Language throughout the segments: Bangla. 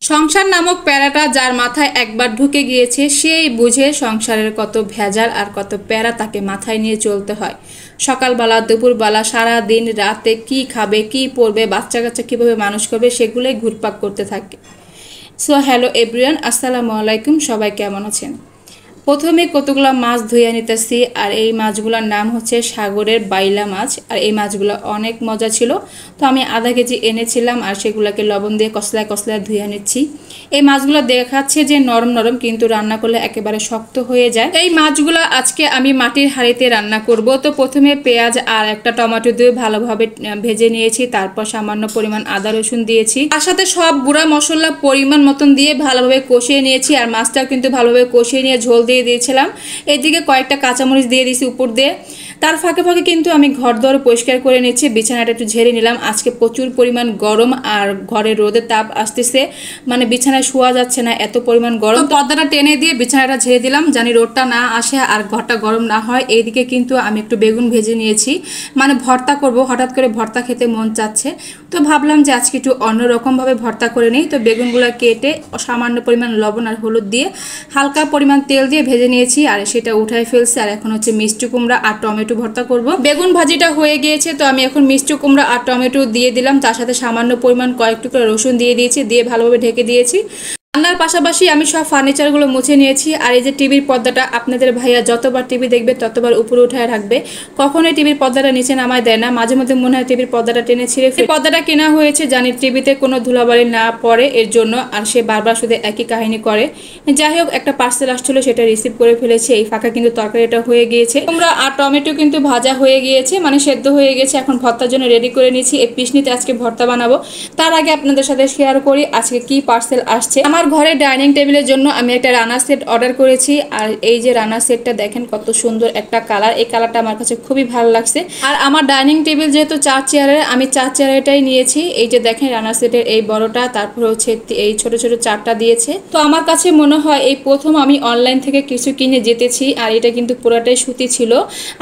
সংসার নামক প্যারাটা যার মাথায় একবার ঢুকে গিয়েছে সেই বুঝে সংসারের কত ভেজাল আর কত প্যারা তাকে মাথায় নিয়ে চলতে হয়। সকালবেলা দুপুরবেলা সারা দিন রাতে কি খাবে কি পরবে বাচ্চা কাচ্চা কীভাবে মানুষ করবে সেগুলোই ঘুরপাক করতে থাকে। সো হ্যালো এভরিওয়ান, আসসালামু আলাইকুম। সবাই কেমন আছেন? প্রথমে কতগুলো মাছ ধুয়ে নিতেছি, আর এই মাছগুলোর নাম হচ্ছে সাগরের বাইলা মাছ। আর এই মাছগুলো অনেক মজা ছিল, তো আমি আধা কেজি এনেছিলাম আর সেগুলোকে লবণ দিয়ে কসলায় কসলায় ধুয়ে নিচ্ছি। এই মাছগুলো দেখাচ্ছে যে নরম নরম, কিন্তু রান্না করলে একেবারে শক্ত হয়ে যায়। এই মাছগুলো আজকে আমি মাটির হাঁড়িতে রান্না করব। তো প্রথমে পেঁয়াজ আর একটা টমেটো দিয়ে ভালোভাবে ভেজে নিয়েছি, তারপর সামান্য পরিমাণ আদা রসুন দিয়েছি, তার সাথে সব গুঁড়া মশলা পরিমাণ মতন দিয়ে ভালোভাবে কষিয়ে নিয়েছি। আর মাছটাও কিন্তু ভালোভাবে কষিয়ে নিয়ে ঝোল দিয়ে দিয়েছিলাম। এদিকে কয়েকটা কাঁচামরিচ দিয়ে দিয়েছি উপর দিয়ে। তার ফাঁকে ফাঁকে কিন্তু আমি ঘর দর পরিষ্কার করে নিচ্ছি, বিছানাটা একটু ঝেড়ে নিলাম। আজকে প্রচুর পরিমাণ গরম আর ঘরে রোদের তাপ আসতেছে, মানে বিছানায় শোয়া যাচ্ছে না, এত পরিমাণ গরম। পর্দাটা টেনে দিয়ে বিছানাটা ঝেড়ে দিলাম, জানি রোদটা না আসে আর ঘরটা গরম না হয়। এইদিকে কিন্তু আমি একটু বেগুন ভেজে নিয়েছি, মানে ভর্তা করব। হঠাৎ করে ভর্তা খেতে মন চাচ্ছে, তো ভাবলাম যে আজকে একটু অন্যরকমভাবে ভর্তা করে নিই। তো বেগুনগুলো কেটে সামান্য পরিমাণ লবণ আর হলুদ দিয়ে হালকা পরিমাণ তেল দিয়ে ভেজে নিয়েছি, আর সেটা উঠাই ফেলছি। আর এখন হচ্ছে মিষ্টি কুমড়া আর টমেটো ভর্তা করব। বেগুন ভাজিটা হয়ে গিয়েছে, তো আমি এখন মিষ্টি কুমড়া আর টমেটো দিয়ে দিলাম, তার সাথে সামান্য পরিমাণ কয়েক টুকরো রসুন দিয়ে দিয়েছি, দিয়ে ভালোভাবে ঢেকে দিয়েছি। রান্নার পাশাপাশি আমি সব ফার্নিচারগুলো মুছে নিয়েছি। আর এই যে টিভির পর্দাটা, আপনাদের ভাইয়া যতবার টিভি দেখবে ততবার উপরে উঠায় রাখবে, কখনোই টিভির পর্দাটা নিচে নামায় দেয় না। মাঝে মধ্যে মনে হয় টিভির পর্দাটা টেনে ছিঁড়ে ফেলে। পর্দাটা কেনা হয়েছে জানি টিভিতে কোনো ধুলাবালি না পড়ে এর জন্য, আর সে বারবার শুধু একই কাহিনী করে। যাই হোক, একটা পার্সেল আসছিল, সেটা রিসিভ করে ফেলেছি। এই ফাঁকা কিন্তু তরকারিটা হয়ে গিয়েছে। তোমরা আর টমেটো কিন্তু ভাজা হয়ে গিয়েছে, মানে সেদ্ধ হয়ে গেছে। এখন ভর্তার জন্য রেডি করে নিয়েছি। এই পিসনিতে আজকে ভর্তা বানাবো। তার আগে আপনাদের সাথে শেয়ার করি আজকে কি পার্সেল আসছে। আমার ঘরে ডাইনিং টেবিলের জন্য আমি একটা রানার সেট অর্ডার করেছি। আর এই যে রানার সেটটা দেখেন কত সুন্দর একটা কালার, এই কালারটা আমার কাছে খুবই ভালো লাগছে। আর আমার ডাইনিং টেবিল যেহেতু 4 চেয়ারের, আমি 4 চেয়ারেরটাই নিয়েছি। এই যে দেখেন রানার সেটের এই বড়টা, তারপর হচ্ছে এই ছোট ছোট 4টা দিয়েছে। তো আমার কাছে মনে হয় এই প্রথম আমি অনলাইন থেকে কিছু কিনে যেতেছি। আর এটা কিন্তু পুরোটাই সুতি ছিল।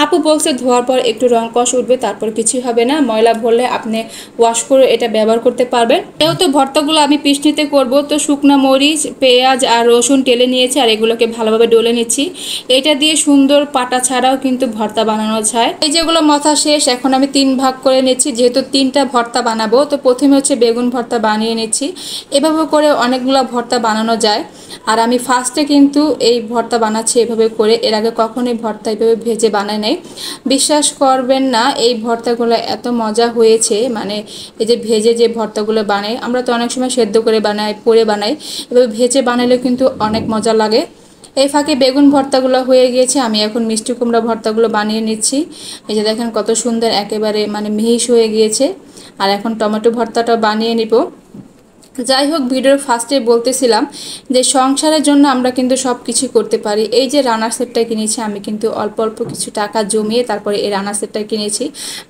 আপু বলছে ধোয়ার পর একটু রং কষ উঠবে, তারপর কিছুই হবে না, ময়লা ভরলে আপনি ওয়াশ করে এটা ব্যবহার করতে পারবেন। যেহেতু ভর্তাগুলো আমি পিসনিতে করব, তো শুকনো মরিচ পেঁয়াজ আর রসুন টেলে নিয়েছি, আর এগুলোকে ভালোভাবে ডলে নিচ্ছি। এটা দিয়ে সুন্দর পাটা ছাড়াও কিন্তু ভর্তা বানানো যায়। এই যেগুলো মাথা শেষ, এখন আমি 3 ভাগ করে নিচ্ছি, যেহেতু 3টা ভর্তা বানাবো। তো প্রথমে হচ্ছে বেগুন ভর্তা বানিয়ে নিচ্ছি। এভাবে করে অনেকগুলো ভর্তা বানানো যায়। আর আমি ফার্স্টে কিন্তু এই ভর্তা বানাচ্ছি এভাবে করে, এর আগে কখনোই ভর্তা এইভাবে ভেজে বানাই নাই। বিশ্বাস করবেন না, এই ভর্তাগুলো এত মজা হয়েছে। মানে এই যে ভেজে যে ভর্তাগুলো বানাই, আমরা তো অনেক সময় সেদ্ধ করে বানাই, পরে বানাই, এভাবে ভেজে বানালে কিন্তু অনেক মজা লাগে। এই ফাঁকে বেগুন ভর্তাগুলো হয়ে গিয়েছে, আমি এখন মিষ্টি কুমড়া ভর্তাগুলো বানিয়ে নিচ্ছি। এই যে দেখেন কত সুন্দর, একেবারে মানে মিহিস হয়ে গিয়েছে। আর এখন টমেটো ভর্তাটা বানিয়ে নিব। যাই হোক, ভিডিওর ফার্স্টে বলতেছিলাম যে সংসারের জন্য আমরা কিন্তু সব কিছু করতে পারি। এই যে রানার সেটটা কিনেছি, আমি কিন্তু অল্প অল্প কিছু টাকা জমিয়ে তারপরে এই রানার সেটটা কিনেছি।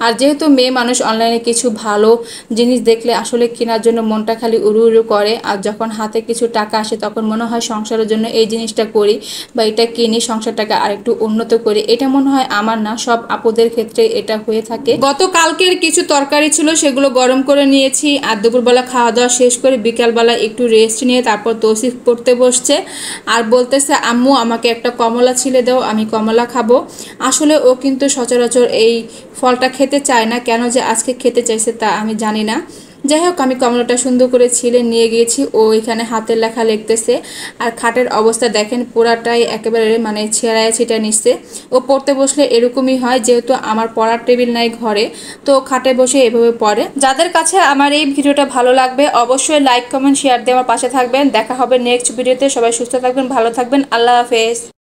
আর যেহেতু মেয়ে মানুষ, অনলাইনে কিছু ভালো জিনিস দেখলে আসলে কেনার জন্য মনটা খালি উড়ু উড়ু করে। আর যখন হাতে কিছু টাকা আসে তখন মনে হয় সংসারের জন্য এই জিনিসটা করি বা এটা কিনি, সংসারটাকে আরেকটু উন্নত করি। এটা মনে হয় আমার না, সব আপুদের ক্ষেত্রে এটা হয়ে থাকে। গতকালকের কিছু তরকারি ছিল, সেগুলো গরম করে নিয়েছি। আর দুপুরবেলা খাওয়া দাওয়া শেষ করে বিকালবেলা একটু রেস্ট নিয়ে তারপর তৌসিফ পড়তে বসছে। আর বলতেছে আম্মু আমাকে একটা কমলা ছিলে দাও, আমি কমলা খাবো। আসলে ও কিন্তু সচরাচর এই ফলটা খেতে চায় না, কেন যে আজকে খেতে চাইছে তা আমি জানি না। যাই হোক, আমি কমলাটা সুন্দর করে ছিলে নিয়ে গিয়েছি। ও এখানে হাতের লেখা লিখতেছে। আর খাটের অবস্থা দেখেন, পুরাটাই একেবারে মানে ছেঁড়ায় ছিটা নিচ্ছে। ও পড়তে বসলে এরকমই হয়, যেহেতু আমার পড়ার টেবিল নাই ঘরে, তো খাটে বসে এভাবে পড়ে। যাদের কাছে আমার এই ভিডিওটা ভালো লাগবে অবশ্যই লাইক কমেন্ট শেয়ার দিয়ে আমার পাশে থাকবেন। দেখা হবে নেক্সট ভিডিওতে। সবাই সুস্থ থাকবেন, ভালো থাকবেন, আল্লাহ হাফেজ।